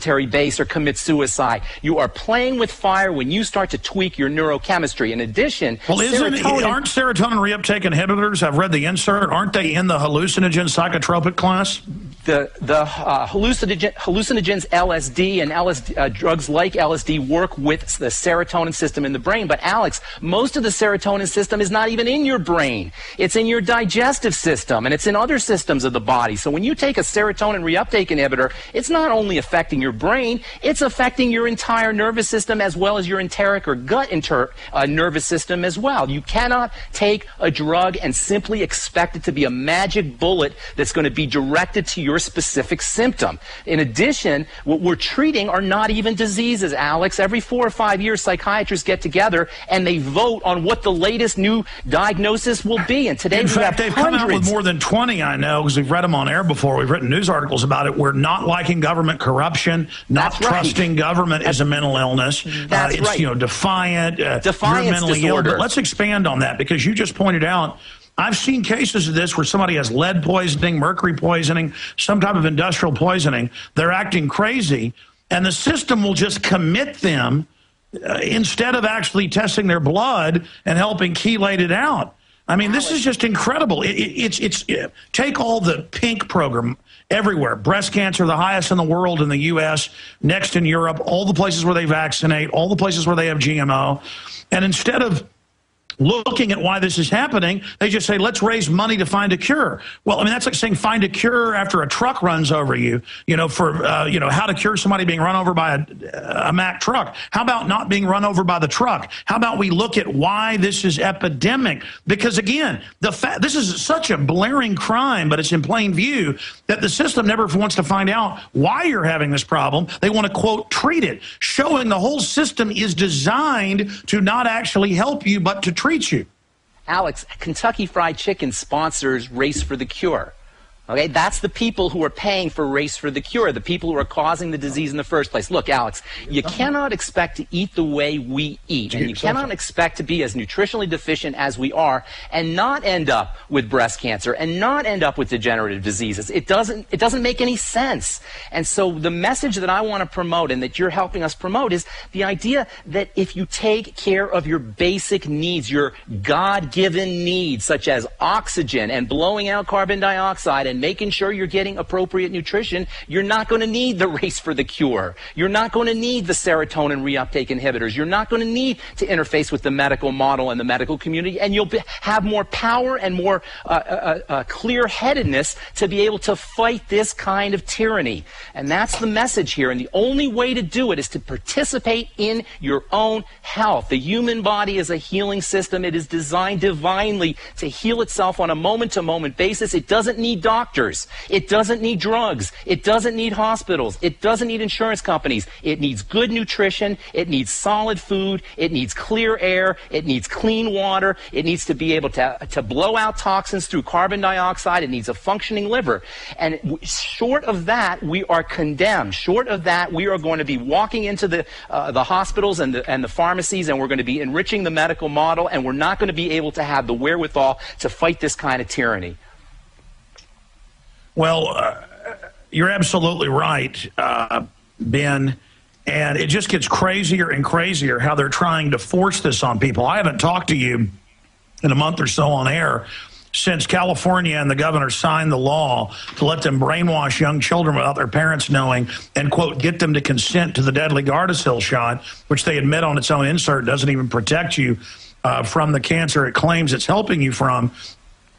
military base or commit suicide. You are playing with fire when you start to tweak your neurochemistry. In addition, well, aren't serotonin reuptake inhibitors, I've read the insert, aren't they in the hallucinogen psychotropic class? The hallucinogens, LSD, and drugs like LSD work with the serotonin system in the brain. But Alex, most of the serotonin system is not even in your brain. It's in your digestive system, and it's in other systems of the body. So when you take a serotonin reuptake inhibitor, it's not only affecting your brain, it's affecting your entire nervous system as well as your enteric or gut nervous system as well. You cannot take a drug and simply expect it to be a magic bullet that's going to be directed to your specific symptom. In addition, what we're treating are not even diseases, Alex. Every 4 or 5 years, psychiatrists get together and they vote on what the latest new diagnosis will be. And today, in fact, they've come out with more than 20, I know, because we've read them on air before. We've written news articles about it. We're not liking government corruption, not trusting government as a mental illness. It's defiant, you're mentally ill. But let's expand on that, because you just pointed out, I've seen cases of this where somebody has lead poisoning, mercury poisoning, some type of industrial poisoning. They're acting crazy, and the system will just commit them instead of actually testing their blood and helping chelate it out. I mean, this is just incredible. Take all the PINK program everywhere. Breast cancer, the highest in the world in the U.S., next in Europe, all the places where they vaccinate, all the places where they have GMO. And instead of looking at why this is happening, they just say, let's raise money to find a cure. Well, I mean, that's like saying find a cure after a truck runs over you, for how to cure somebody being run over by a Mack truck. How about not being run over by the truck? How about we look at why this is epidemic? Because, again, this is such a blaring crime, but it's in plain view that the system never wants to find out why you're having this problem. They want to, quote, treat it, showing the whole system is designed to not actually help you, but to treat you. Alex, Kentucky Fried Chicken sponsors Race for the Cure. Okay, that's the people who are paying for Race for the Cure, the people who are causing the disease in the first place. Look, Alex, you cannot expect to eat the way we eat, and you cannot expect to be as nutritionally deficient as we are and not end up with breast cancer and not end up with degenerative diseases. It doesn't make any sense. And so the message that I want to promote and that you're helping us promote is the idea that if you take care of your basic needs, your God-given needs, such as oxygen and blowing out carbon dioxide and making sure you're getting appropriate nutrition, you're not going to need the Race for the Cure. You're not going to need the serotonin reuptake inhibitors. You're not going to need to interface with the medical model and the medical community, and you'll have more power and more clear-headedness to be able to fight this kind of tyranny. And that's the message here, and the only way to do it is to participate in your own health. The human body is a healing system. It is designed divinely to heal itself on a moment-to-moment basis. It doesn't need doctors. It doesn't need drugs. It doesn't need hospitals. It doesn't need insurance companies. It needs good nutrition. It needs solid food. It needs clear air. It needs clean water. It needs to be able to blow out toxins through carbon dioxide. It needs a functioning liver. And short of that, we are condemned. Short of that, we are going to be walking into the hospitals and the pharmacies, and we're going to be enriching the medical model, and we're not going to be able to have the wherewithal to fight this kind of tyranny. Well, you're absolutely right, Ben, and it just gets crazier and crazier how they're trying to force this on people. I haven't talked to you in a month or so on air since California and the governor signed the law to let them brainwash young children without their parents knowing and, quote, get them to consent to the deadly Gardasil shot, which they admit on its own insert doesn't even protect you from the cancer it claims it's helping you from.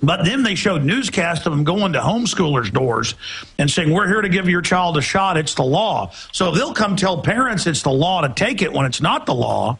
But then they showed newscasts of them going to homeschoolers' doors and saying, we're here to give your child a shot. It's the law. So if they'll come tell parents it's the law to take it when it's not the law,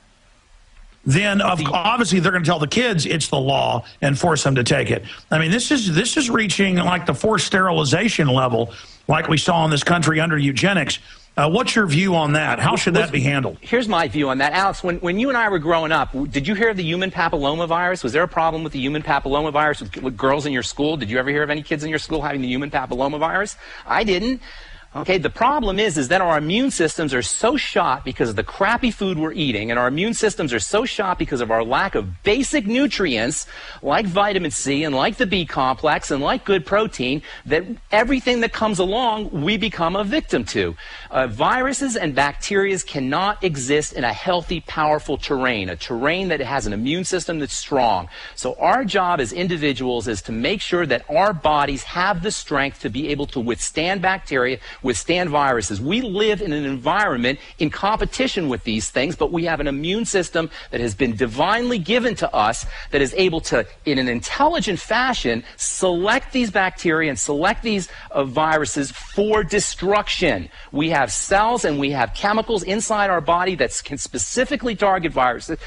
then obviously they're going to tell the kids it's the law and force them to take it. I mean, this is reaching like the forced sterilization level like we saw in this country under eugenics. What's your view on that? How should that be handled? Here's my view on that. Alex, when you and I were growing up, did you hear of the human papillomavirus? Was there a problem with the human papillomavirus with girls in your school? Did you ever hear of any kids in your school having the human papillomavirus? I didn't. Okay, the problem is that our immune systems are so shot because of the crappy food we're eating, and our immune systems are so shot because of our lack of basic nutrients like vitamin C and like the B complex and like good protein, that everything that comes along we become a victim to. Viruses and bacteria cannot exist in a healthy, powerful terrain, a terrain that has an immune system that's strong. So our job as individuals is to make sure that our bodies have the strength to be able to withstand bacteria, withstand viruses. We live in an environment in competition with these things, but we have an immune system that has been divinely given to us that is able to, in an intelligent fashion, select these bacteria and select these viruses for destruction. We have cells and we have chemicals inside our body that can specifically target viruses,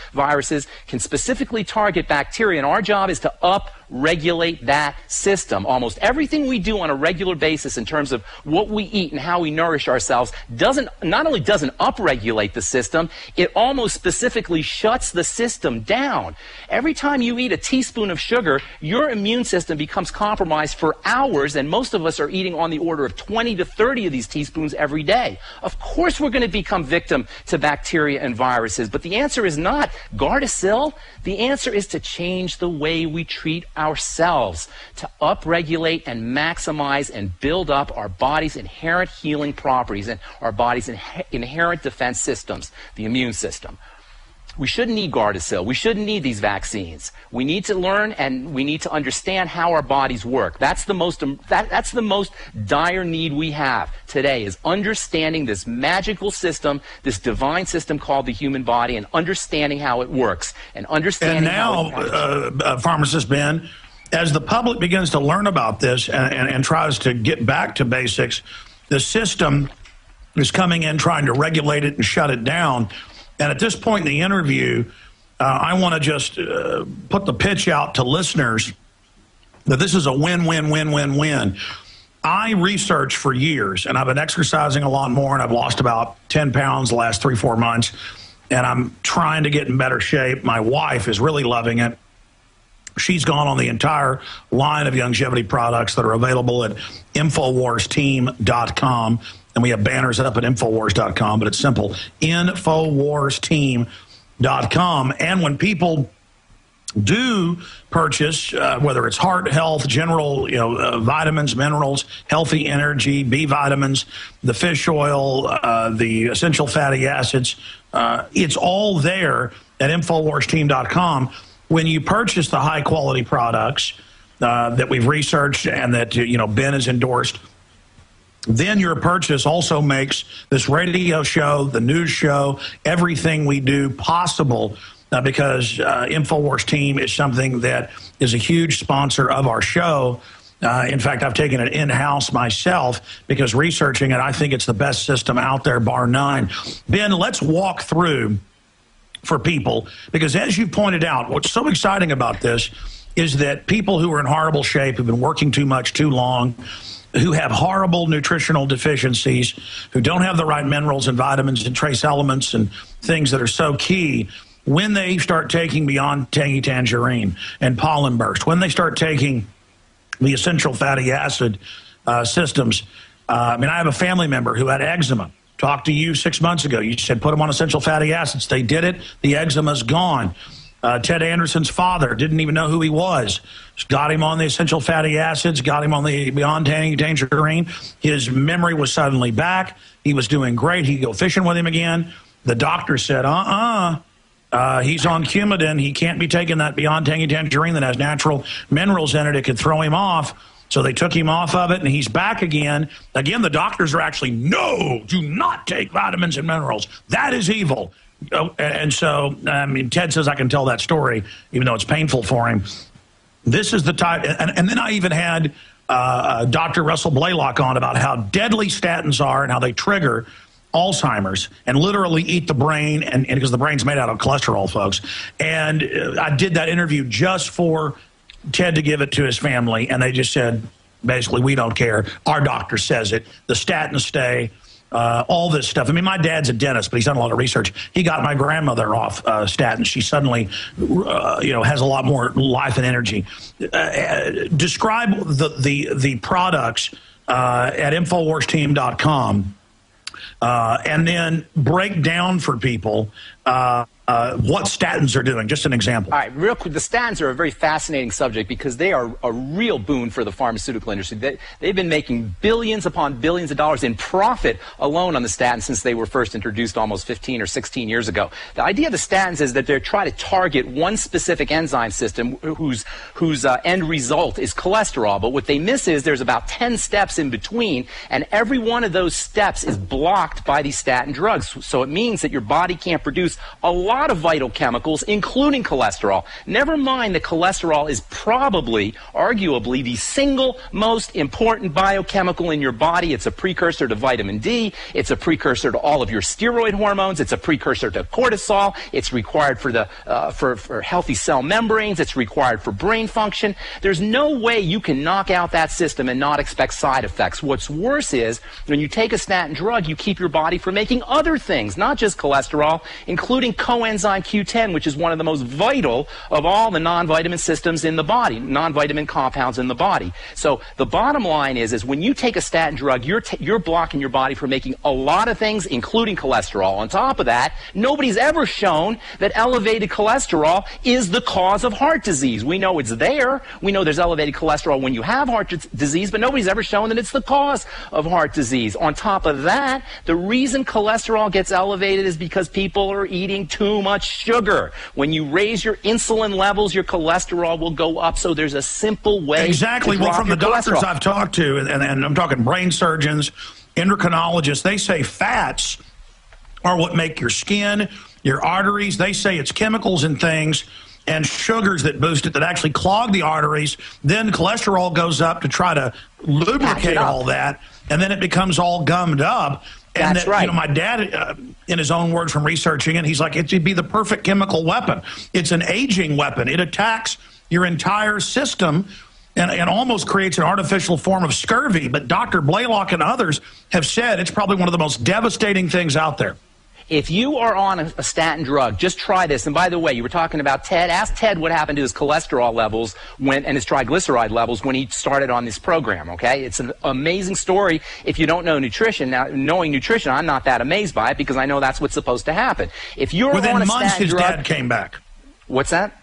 can specifically target bacteria, and our job is to up-regulate that system. Almost everything we do on a regular basis in terms of what we eat and how we nourish ourselves not only doesn't up-regulate the system, it almost specifically shuts the system down. Every time you eat a teaspoon of sugar, your immune system becomes compromised for hours, and most of us are eating on the order of 20 to 30 of these teaspoons every day. Of course we're going to become victim to bacteria and viruses, but the answer is not Gardasil. The answer is to change the way we treat ourselves, to upregulate and maximize and build up our body's inherent healing properties and our body's inherent defense systems, the immune system. We shouldn't need Gardasil. We shouldn't need these vaccines. We need to learn and we need to understand how our bodies work. That's the most dire need we have today, is understanding this magical system, this divine system called the human body, and understanding how it works. And understanding Pharmacist Ben, as the public begins to learn about this and tries to get back to basics, the system is coming in trying to regulate it and shut it down. And at this point in the interview, I want to just put the pitch out to listeners that this is a win-win-win-win-win. I researched for years, and I've been exercising a lot more, and I've lost about 10 pounds the last 3-4 months, and I'm trying to get in better shape. My wife is really loving it. She's gone on the entire line of longevity products that are available at InfoWarsTeam.com. And we have banners up at Infowars.com, but it's simple, InfoWarsTeam.com. And when do purchase, whether it's heart health, general, vitamins, minerals, healthy energy, B vitamins, the fish oil, the essential fatty acids, it's all there at InfoWarsTeam.com. When you purchase the high quality products that we've researched and that Ben has endorsed, then your purchase also makes this radio show, the news show, everything we do possible, because InfoWars Team is something that is a huge sponsor of our show. In fact, I've taken it in-house myself because researching it, I think it's the best system out there, bar none. Ben, let's walk through for people, because as you pointed out, what's so exciting about this is that people who are in horrible shape, who've been working too much, too long, who have horrible nutritional deficiencies, who don't have the right minerals and vitamins and trace elements and things that are so key, when they start taking Beyond Tangy Tangerine and Pollen Burst, when they start taking the essential fatty acid systems. I have a family member who had eczema. Talked to you 6 months ago. You said put them on essential fatty acids. They did it. The eczema's gone. Ted Anderson's father didn't even know who he was. Got him on the essential fatty acids, got him on the Beyond Tangy Tangerine. His memory was suddenly back. He was doing great. He'd go fishing with him again. The doctor said, he's on Coumadin. He can't be taking that Beyond Tangy Tangerine that has natural minerals in it. It could throw him off. So they took him off of it, and he's back again. Again, the doctors are actually, no, do not take vitamins and minerals. That is evil. And so, Ted says I can tell that story, even though it's painful for him. This is the type, and then I even had Dr. Russell Blaylock on about how deadly statins are and how they trigger Alzheimer's and literally eat the brain, and because the brain's made out of cholesterol, folks. And I did that interview just for Ted to give it to his family, and they just said, basically, we don't care. Our doctor says it. The statins stay. All this stuff. My dad's a dentist, but he's done a lot of research. He got my grandmother off statins. She suddenly, has a lot more life and energy. Describe the products at InfoWarsTeam.com, and then break down for people what statins are doing. Just an example. All right, real quick, the statins are a very fascinating subject because they are a real boon for the pharmaceutical industry. They've been making billions upon billions of dollars in profit alone on the statins since they were first introduced almost 15 or 16 years ago. The idea of the statins is that they're trying to target one specific enzyme system whose end result is cholesterol. But what they miss is there's about 10 steps in between, and every one of those steps is blocked by these statin drugs. So it means that your body can't produce a lot of vital chemicals, including cholesterol. Never mind that cholesterol is probably, arguably, the single most important biochemical in your body. It's a precursor to vitamin D. It's a precursor to all of your steroid hormones. It's a precursor to cortisol. It's required for the for healthy cell membranes. It's required for brain function. There's no way you can knock out that system and not expect side effects. What's worse is when you take a statin drug, you keep your body from making other things, not just cholesterol, including coenzyme Q10, which is one of the most vital of all the non-vitamin systems in the body, non-vitamin compounds in the body. So the bottom line is when you take a statin drug, you're blocking your body from making a lot of things, including cholesterol. On top of that, nobody's ever shown that elevated cholesterol is the cause of heart disease. We know it's there. We know there's elevated cholesterol when you have heart disease, but nobody's ever shown that it's the cause of heart disease. On top of that, the reason cholesterol gets elevated is because people are eating too much sugar. When you raise your insulin levels, your cholesterol will go up. So there's a simple way. Exactly. Well, from the doctors I've talked to, and I'm talking brain surgeons, endocrinologists, they say fats are what make your skin, your arteries. They say it's chemicals and things and sugars that boost it that actually clog the arteries. Then cholesterol goes up to try to lubricate all that, and then it becomes all gummed up. And That's right. You know, my dad, in his own words from researching it, he's like, it'd be the perfect chemical weapon. It's an aging weapon. It attacks your entire system and almost creates an artificial form of scurvy. But Dr. Blaylock and others have said it's probably one of the most devastating things out there. If you are on a statin drug, just try this. And by the way, you were talking about Ted. Ask Ted what happened to his cholesterol levels and his triglyceride levels when he started on this program, okay? It's an amazing story if you don't know nutrition. Now, knowing nutrition, I'm not that amazed by it because I know that's what's supposed to happen. If you're Within on a months, statin his drug, dad came back. What's that?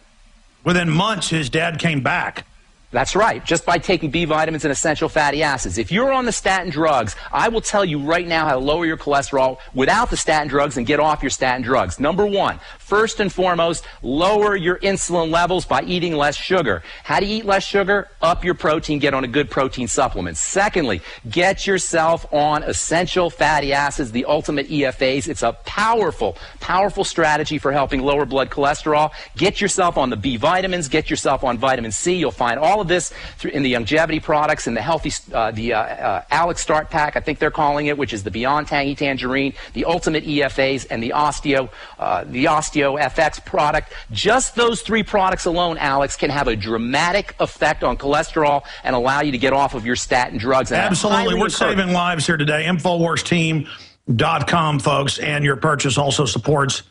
Within months, his dad came back. That's right, just by taking B vitamins and essential fatty acids. If you're on the statin drugs, I will tell you right now how to lower your cholesterol without the statin drugs and get off your statin drugs. Number one, first and foremost, lower your insulin levels by eating less sugar. How do you eat less sugar? Up your protein, get on a good protein supplement. Secondly, get yourself on essential fatty acids, the ultimate EFAs. It's a powerful, powerful strategy for helping lower blood cholesterol. Get yourself on the B vitamins, get yourself on vitamin C. You'll find all of this in the longevity products and the healthy, Alex Start Pack, I think they're calling it, which is the Beyond Tangy Tangerine, the Ultimate EFAs, and the Osteo FX product. Just those three products alone, Alex, can have a dramatic effect on cholesterol and allow you to get off of your statin drugs. And absolutely, we're saving lives here today. InfoWarsTeam.com, folks, and your purchase also supports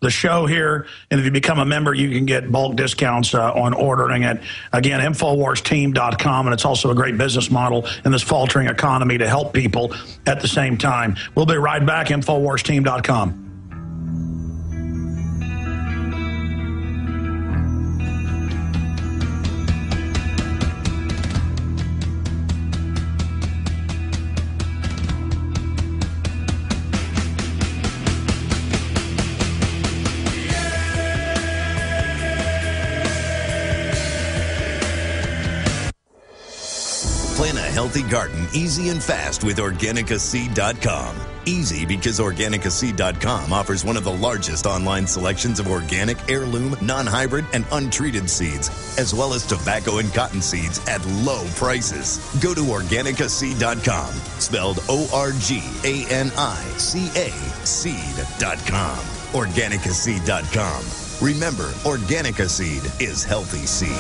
the show here, and if you become a member, you can get bulk discounts on ordering it. Again, InfoWarsTeam.com, and it's also a great business model in this faltering economy to help people at the same time. We'll be right back, InfoWarsTeam.com. Plan a healthy garden easy and fast with OrganicaSeed.com. Easy because OrganicaSeed.com offers one of the largest online selections of organic, heirloom, non-hybrid, and untreated seeds, as well as tobacco and cotton seeds at low prices. Go to OrganicaSeed.com, spelled ORGANICA, seed.com. OrganicaSeed.com. Remember, Organica Seed is healthy seed.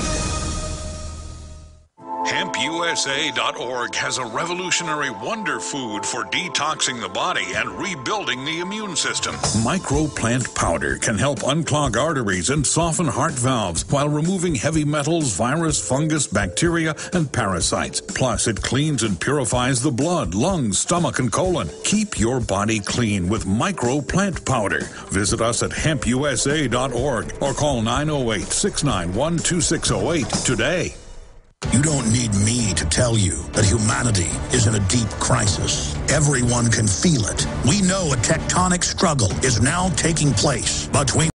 Hemp USA HempUSA.org has a revolutionary wonder food for detoxing the body and rebuilding the immune system. Microplant powder can help unclog arteries and soften heart valves while removing heavy metals, virus, fungus, bacteria, and parasites. Plus, it cleans and purifies the blood, lungs, stomach, and colon. Keep your body clean with Microplant powder. Visit us at HempUSA.org or call 908-691-2608 today. You don't need me to tell you that humanity is in a deep crisis. Everyone can feel it. We know a tectonic struggle is now taking place between